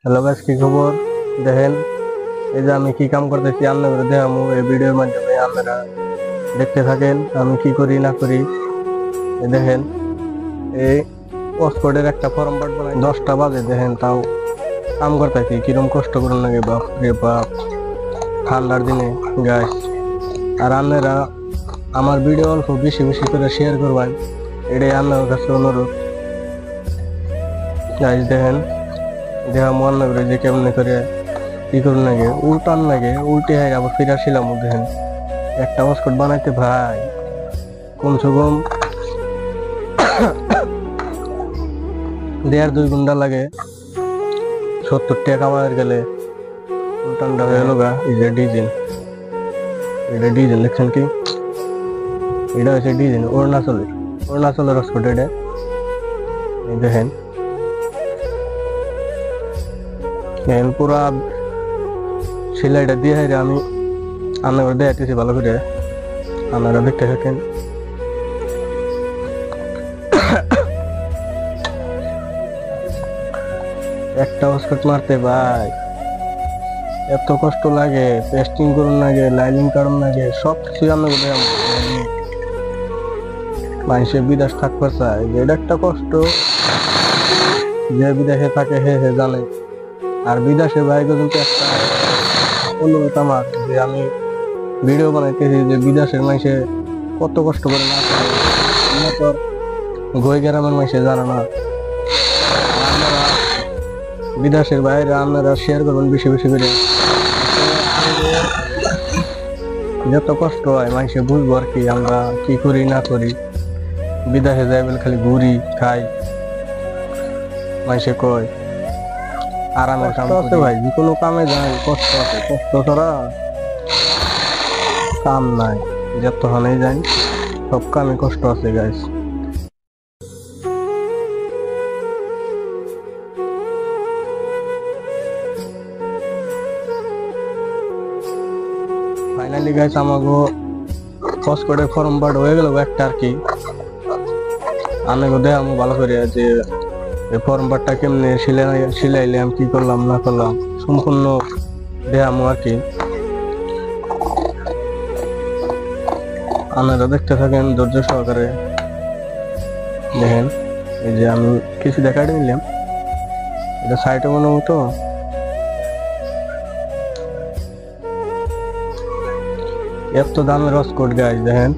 Hello guys, কি খবর? দেখেন, এই যে আমি কি কাম করতেছি আপনাদের দেখামু এই ভিডিওর মাধ্যমে। আপনারা দেখতে থাকেন আমি কি করি না করি। এই দেখেন, এই পাসপোর্টের একটা ফর্ম বানাই 10টা বাজে। দেখেন, তাও কাম করতেছি। কিরম কষ্ট করুন লাগে বাপ রে বাপ, ঠান্ডার দিনে গাইস। আর আপনারা আমার ভিডিও অল্প বেশি বেশি করে শেয়ার করবেন, এটাই আপনার কাছে অনুরোধ গাইস। দেখেন, দেখা মন লাগবে যে কেমনে করে কি করুন লাগে, উল্টান লাগে, উল্টে হয় আবার ফিরে আসছিলাম। দেখেন, একটা পাসপোর্ট বানাইতে ভাই কমসে কম 1.5-2 ঘন্টা লাগে। 70 টাকা কামানোর গেলে উল্টানটা হয়ে গেল গা। এই যে ডিজেল, এটা ডিজেল দেখছেন কি? এটা হচ্ছে ডিজেল অরুণাচলের পাসপোর্ট এটা। এই দেখেন পুরা সেলাইটা দিয়ে হাইরে আমি আপনারা দেখাইতেছি ভালো করে, আপনারা দেখতে থাকেন। একটা পাসপোর্ট মারতে ভাই এত কষ্ট লাগে, পেস্টিং করুন লাগে, লাইনিং কারণ লাগে, সব কিছু আপনাকে মানুষে বিদেশ থাকতে চায়। এটা একটা কষ্ট, যে বিদেশে থাকে হে হে জানে। আর বিদেশে ভাই কিন্তু একটা অনুরোধ আমার, যে আমি ভিডিও বানাইতেছি যে বিদেশের মানুষে কত কষ্ট করে না করে, আমরা তো গই গ্রামের মানুষে জানে না। আপনারা বিদেশের বাইরে আপনারা শেয়ার করবেন বেশি বেশি করে, যত কষ্ট হয় মানুষে বুঝবো আর কি আমরা কি করি না করি। বিদেশে যাই বলে খালি ঘুরি খাই, মানুষে কয় আরামের কাম আছে ভাই। যে কোনো কামে যাই কষ্ট আছে, কষ্ট ছাড়া কাম নাই। যতক্ষণে যাই সব কামে কষ্ট আছে গাইস। ফাইনালি গাইস আমাকে পাসপোর্টের ফর্ম বাট হয়ে গেল একটা আর কি। আমাকে দেখামু ভালো করে যে এই ফর্ম বাটটা কেমনে সিলাইলাম, কি করলাম না করলাম সম্পূর্ণ দেখামু আর কি। আপনারা দেখতে থাকেন ধৈর্য সহকারে। দেখেন, এই যে আমি কিছু দেখাই নিলাম, এটা সাইটে মনে মতো এত দামের রসকোট গাইস। দেখেন,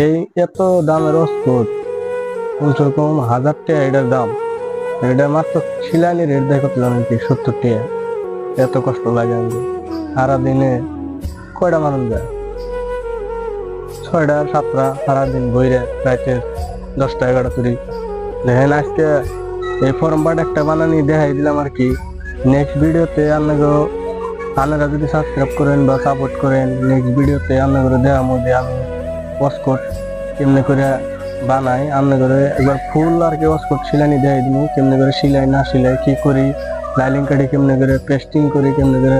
এই এত দামের রসকোট কমসে কম 1000 টাকা এটার দাম। এটা মাত্র সিলাইনি রেট দেয় কত জানেন কি? 70 টাকা। এত কষ্ট লাগে আমি সারাদিনে কয়টা মানুষ যায়? 6টা 7টা সারাদিন বইরে রাইতে 10টা 11টা তৈরি। দেখেন, আজকে এই ফর্ম বাট একটা বানানি দেখাই দিলাম আর কি। নেক্সট ভিডিওতে আপনারা যদি সাবস্ক্রাইব করেন বা সাপোর্ট করেন, নেক্সট ভিডিওতে আপনাদের দেখাবো যে আমি পাসপোর্ট কেমনে করে বানাই। আপনাদের একবার ফুল আর কি পাসপোর্ট সিলাইনি দেখাই দিব, কেমনে করে সিলাই না সিলাই, কি করি, লাইনিং কাটি কেমনে করে, পেস্টিং করি কেমনে করে,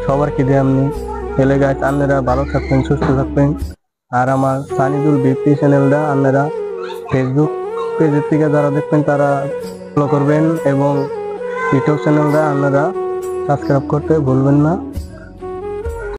সবার কি দেয় আপনি। তাহলে গাইস আপনারা ভালো থাকবেন, সুস্থ থাকবেন। আর আমার সানিদুল বিপি চ্যানেলটা আপনারা ফেসবুক পেজের থেকে যারা দেখবেন তারা ফলো করবেন, এবং ইউটিউব চ্যানেলটা আপনারা সাবস্ক্রাইব করতে ভুলবেন না।